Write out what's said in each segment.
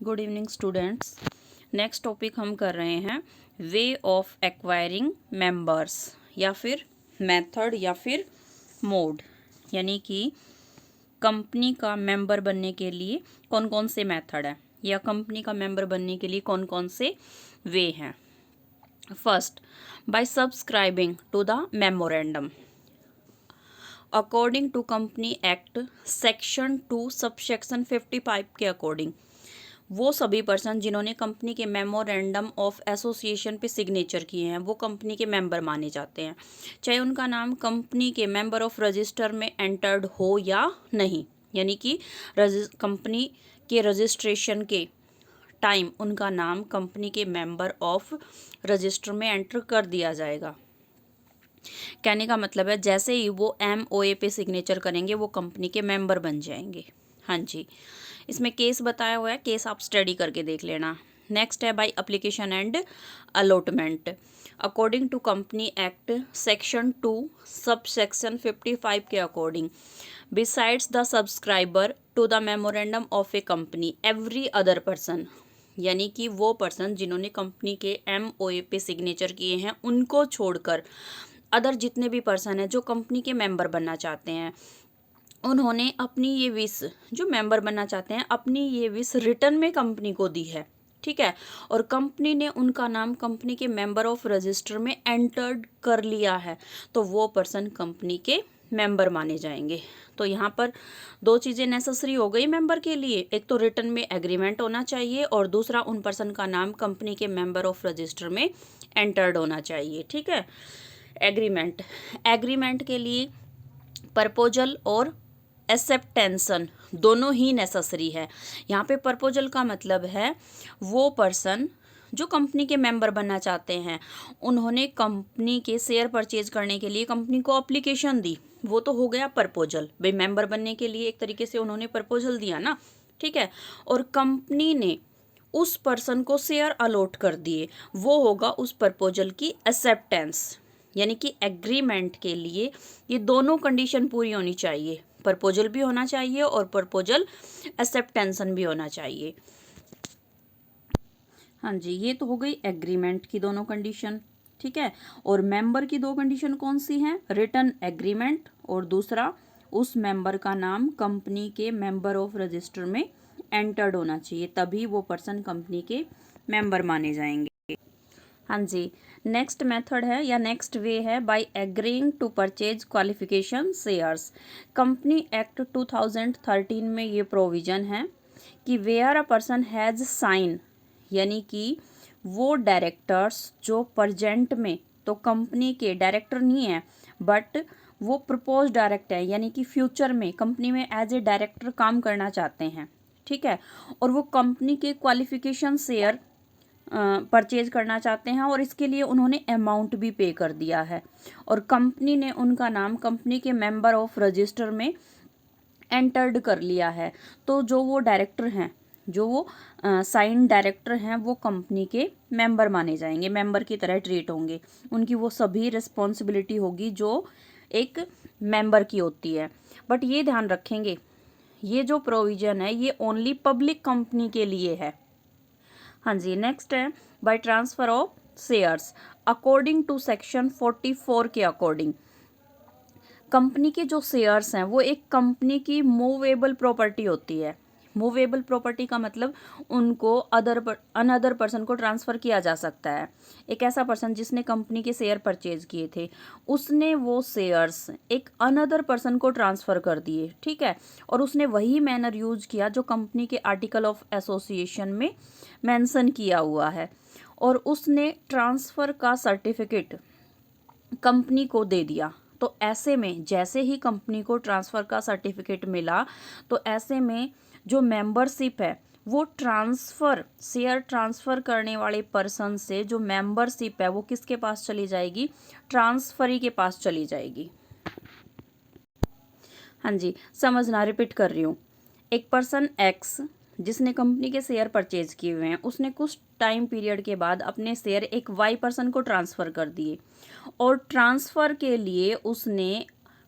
Good evening students. Next topic हम कर रहे हैं वे ऑफ एक्वायरिंग मेंबर्स या फिर मेथड या फिर मोड, यानी कि कंपनी का मेंबर बनने के लिए कौन कौन से मेथड है या कंपनी का मेंबर बनने के लिए कौन कौन से वे हैं। First, by subscribing to the memorandum according to company act section 2 subsection 55 के अकॉर्डिंग वो सभी पर्सन जिन्होंने कंपनी के मेमोरेंडम ऑफ एसोसिएशन पे सिग्नेचर किए हैं वो कंपनी के मेंबर माने जाते हैं, चाहे उनका नाम कंपनी के मेंबर ऑफ रजिस्टर में एंटर्ड हो या नहीं। यानी कि कंपनी के रजिस्ट्रेशन के टाइम उनका नाम कंपनी के मेंबर ऑफ रजिस्टर में एंटर कर दिया जाएगा। कहने का मतलब है जैसे ही वो MOA पे सिग्नेचर करेंगे वो कंपनी के मेंबर बन जाएंगे। हाँ जी, इसमें केस बताया हुआ है, केस आप स्टडी करके देख लेना। नेक्स्ट है by application and allotment according to company act section 2 subsection 55 के according besides the subscriber to the memorandum of a company every other person, यानी कि वो पर्सन जिन्होंने कंपनी के MOA पे सिग्नेचर किए हैं उनको छोड़कर अदर जितने भी पर्सन हैं जो कंपनी के मेंबर बनना चाहते हैं उन्होंने अपनी ये विश, जो मेंबर बनना चाहते हैं अपनी ये विश रिटर्न में कंपनी को दी है, ठीक है, और कंपनी ने उनका नाम कंपनी के मेंबर ऑफ रजिस्टर में एंटर्ड कर लिया है तो वो पर्सन कंपनी के मेंबर माने जाएंगे। तो यहाँ पर दो चीज़ें नेसेसरी हो गई मेंबर के लिए, एक तो रिटर्न में एग्रीमेंट होना चाहिए और दूसरा उन पर्सन का नाम कंपनी के मेंबर ऑफ रजिस्टर में एंटर्ड होना चाहिए, ठीक है। एग्रीमेंट के लिए प्रपोजल और एक्सेप्टेंसन दोनों ही नेसेसरी है। यहाँ पे प्रपोजल का मतलब है वो पर्सन जो कंपनी के मेंबर बनना चाहते हैं उन्होंने कंपनी के शेयर परचेज करने के लिए कंपनी को एप्लीकेशन दी, वो तो हो गया प्रपोजल। भाई मेंबर बनने के लिए एक तरीके से उन्होंने प्रपोजल दिया ना, ठीक है, और कंपनी ने उस पर्सन को शेयर अलॉट कर दिए, वो होगा उस प्रपोजल की एक्सेप्टेंस। यानी कि एग्रीमेंट के लिए ये दोनों कंडीशन पूरी होनी चाहिए, प्रपोजल भी होना चाहिए और प्रपोजल एक्सेप्टेंसन भी होना चाहिए। हाँ जी, ये तो हो गई एग्रीमेंट की दोनों कंडीशन, ठीक है। और मेंबर की दो कंडीशन कौन सी हैं? रिटन एग्रीमेंट और दूसरा उस मेंबर का नाम कंपनी के मेंबर ऑफ रजिस्टर में एंटर्ड होना चाहिए, तभी वो पर्सन कंपनी के मेंबर माने जाएंगे। हाँ जी, नेक्स्ट मेथड है या नेक्स्ट वे है by agreeing to purchase qualification shares. Company act 2013 में ये प्रोविजन है कि where a person has sign, यानी कि वो डायरेक्टर्स जो प्रेजेंट में तो कंपनी के डायरेक्टर नहीं है बट वो प्रपोज डायरेक्टर है, यानी कि फ्यूचर में कंपनी में एज ए डायरेक्टर काम करना चाहते हैं, ठीक है, और वो कंपनी के क्वालिफिकेशन शेयर परचेज करना चाहते हैं और इसके लिए उन्होंने अमाउंट भी पे कर दिया है और कंपनी ने उनका नाम कंपनी के मेंबर ऑफ रजिस्टर में एंटर्ड कर लिया है, तो जो वो डायरेक्टर हैं, जो वो साइन डायरेक्टर हैं वो कंपनी के मेंबर माने जाएंगे, मेंबर की तरह ट्रीट होंगे, उनकी वो सभी रिस्पॉन्सिबिलिटी होगी जो एक मेंबर की होती है। बट ये ध्यान रखेंगे ये जो प्रोविज़न है ये ओनली पब्लिक कंपनी के लिए है। हाँ जी, नेक्स्ट है by transfer of shares according to section 44 के अकॉर्डिंग कंपनी के जो शेयर्स हैं वो एक कंपनी की मूवेबल प्रॉपर्टी होती है। मूवेबल प्रॉपर्टी का मतलब उनको अनदर पर्सन को ट्रांसफ़र किया जा सकता है। एक ऐसा पर्सन जिसने कंपनी के शेयर परचेज किए थे उसने वो शेयर्स एक अनदर पर्सन को ट्रांसफ़र कर दिए, ठीक है, और उसने वही मैनर यूज किया जो कंपनी के आर्टिकल ऑफ एसोसिएशन में मेंशन किया हुआ है और उसने ट्रांसफ़र का सर्टिफिकेट कंपनी को दे दिया। तो ऐसे में जैसे ही कंपनी को ट्रांसफ़र का सर्टिफिकेट मिला तो ऐसे में जो मेंबरशिप है वो शेयर ट्रांसफ़र करने वाले पर्सन से जो मेंबरशिप है वो किसके पास चली जाएगी? ट्रांसफरी के पास चली जाएगी। हाँ जी, समझना, रिपीट कर रही हूँ। एक पर्सन एक्स जिसने कंपनी के शेयर परचेज किए हुए हैं उसने कुछ टाइम पीरियड के बाद अपने शेयर एक वाई पर्सन को ट्रांसफ़र कर दिए और ट्रांसफ़र के लिए उसने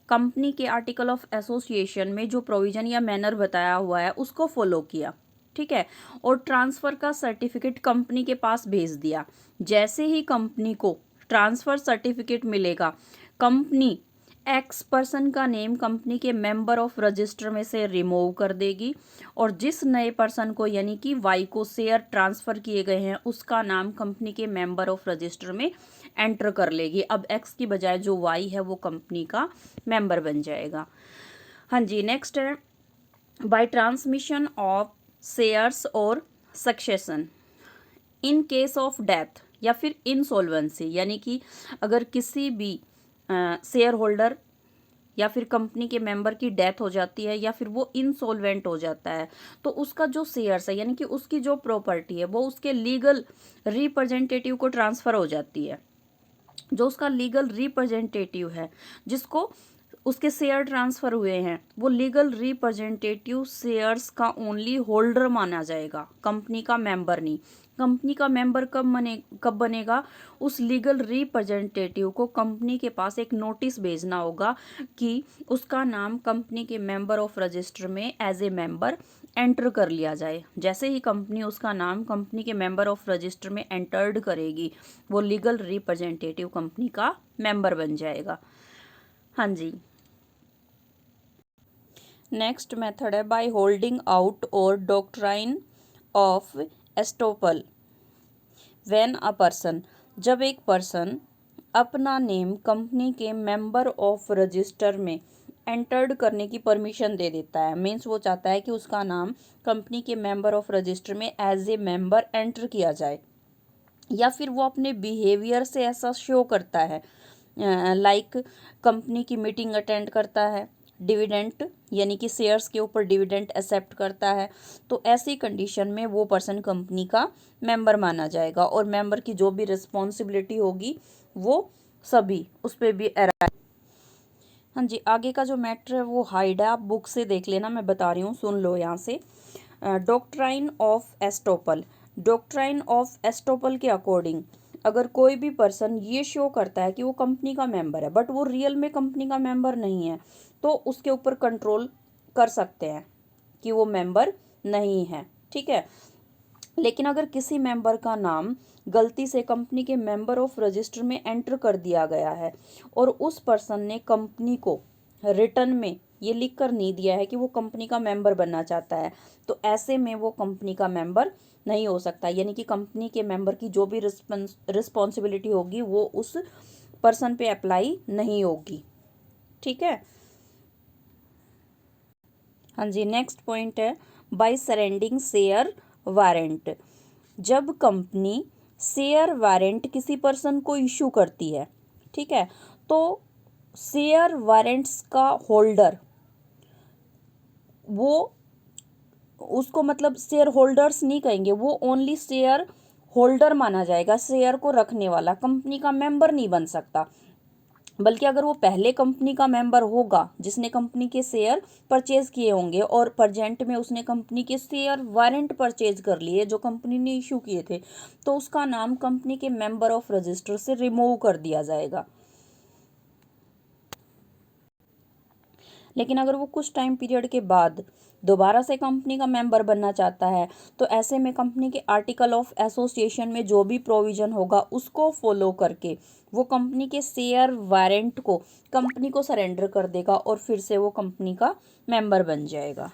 कंपनी के आर्टिकल ऑफ एसोसिएशन में जो प्रोविज़न या मैनर बताया हुआ है उसको फॉलो किया। ठीक है, और ट्रांसफ़र का सर्टिफिकेट कंपनी के पास भेज दिया। जैसे ही कंपनी को ट्रांसफ़र सर्टिफिकेट मिलेगा, कंपनी एक्स पर्सन का नेम कंपनी के मेंबर ऑफ रजिस्टर में से रिमूव कर देगी और जिस नए पर्सन को यानी कि वाई को शेयर ट्रांसफ़र किए गए हैं उसका नाम कंपनी के मेंबर ऑफ रजिस्टर में एंटर कर लेगी। अब एक्स की बजाय जो वाई है वो कंपनी का मेंबर बन जाएगा। हाँ जी, नेक्स्ट है बाय ट्रांसमिशन ऑफ शेयर्स और succession in case of death या फिर इंसॉल्वेंसी, यानी कि अगर किसी भी शेयर होल्डर या फिर कंपनी के मेंबर की डेथ हो जाती है या फिर वो इंसॉल्वेंट हो जाता है, तो उसका जो शेयर्स है यानी कि उसकी जो प्रॉपर्टी है वो उसके लीगल रिप्रेजेंटेटिव को ट्रांसफ़र हो जाती है। जो उसका लीगल रिप्रेजेंटेटिव है जिसको उसके शेयर ट्रांसफ़र हुए हैं वो लीगल रिप्रेजेंटेटिव शेयर्स का ओनली होल्डर माना जाएगा, कंपनी का मेंबर नहीं। कंपनी का मेंबर कब बनेगा? उस लीगल रिप्रेजेंटेटिव को कंपनी के पास एक नोटिस भेजना होगा कि उसका नाम कंपनी के मेंबर ऑफ रजिस्टर में एज ए मेंबर एंटर कर लिया जाए। जैसे ही कंपनी उसका नाम कंपनी के मेंबर ऑफ रजिस्टर में एंटर्ड करेगी वो लीगल रिप्रेजेंटेटिव कंपनी का मेंबर बन जाएगा। हाँ जी, नेक्स्ट मेथड है बाय होल्डिंग आउट और doctrine of estoppel when a person, जब एक पर्सन अपना नेम कंपनी के मेंबर ऑफ रजिस्टर में एंटर्ड करने की परमिशन दे देता है, मीन्स वो चाहता है कि उसका नाम कंपनी के मेंबर ऑफ रजिस्टर में एज ए मेंबर एंटर किया जाए, या फिर वो अपने बिहेवियर से ऐसा शो करता है लाइक कंपनी की मीटिंग अटेंड करता है, डिविडेंट यानी कि शेयर्स के ऊपर डिविडेंट एक्सेप्ट करता है, तो ऐसी कंडीशन में वो पर्सन कंपनी का मेंबर माना जाएगा और मेंबर की जो भी रिस्पॉन्सिबिलिटी होगी वो सभी उस पर भी हाँ जी, आगे का जो मैटर है वो हाइड है, आप बुक से देख लेना, मैं बता रही हूँ, सुन लो यहाँ से। Doctrine of estoppel, doctrine of estoppel के अकॉर्डिंग अगर कोई भी पर्सन ये शो करता है कि वो कंपनी का मेंबर है बट वो रियल में कंपनी का मेंबर नहीं है, तो उसके ऊपर कंट्रोल कर सकते हैं कि वो मेंबर नहीं है, ठीक है। लेकिन अगर किसी मेंबर का नाम गलती से कंपनी के मेंबर ऑफ रजिस्टर में एंटर कर दिया गया है और उस पर्सन ने कंपनी को रिटर्न में ये लिख कर नहीं दिया है कि वो कंपनी का मेंबर बनना चाहता है, तो ऐसे में वो कंपनी का मेंबर नहीं हो सकता, यानी कि कंपनी के मेंबर की जो भी रिस्पॉन्सिबिलिटी होगी वो उस पर्सन पे अप्लाई नहीं होगी, ठीक है। हाँ जी, नेक्स्ट पॉइंट है बाय सरेंडिंग शेयर वारंट, जब कंपनी शेयर वारंट किसी पर्सन को इशू करती है, ठीक है, तो शेयर वारंट्स का होल्डर वो उसको मतलब शेयर होल्डर्स नहीं कहेंगे, वो ओनली शेयर होल्डर माना जाएगा, शेयर को रखने वाला, कंपनी का मेंबर नहीं बन सकता। बल्कि अगर वो पहले कंपनी का मेंबर होगा जिसने कंपनी के शेयर परचेज किए होंगे और प्रेजेंट में उसने कंपनी के शेयर वारंट परचेज कर लिए जो कंपनी ने इशू किए थे, तो उसका नाम कंपनी के मेंबर ऑफ रजिस्टर से रिमूव कर दिया जाएगा। लेकिन अगर वो कुछ टाइम पीरियड के बाद दोबारा से कंपनी का मेंबर बनना चाहता है, तो ऐसे में कंपनी के आर्टिकल ऑफ एसोसिएशन में जो भी प्रोविज़न होगा उसको फॉलो करके वो कंपनी के शेयर वारंट को कंपनी को सरेंडर कर देगा और फिर से वो कंपनी का मेंबर बन जाएगा।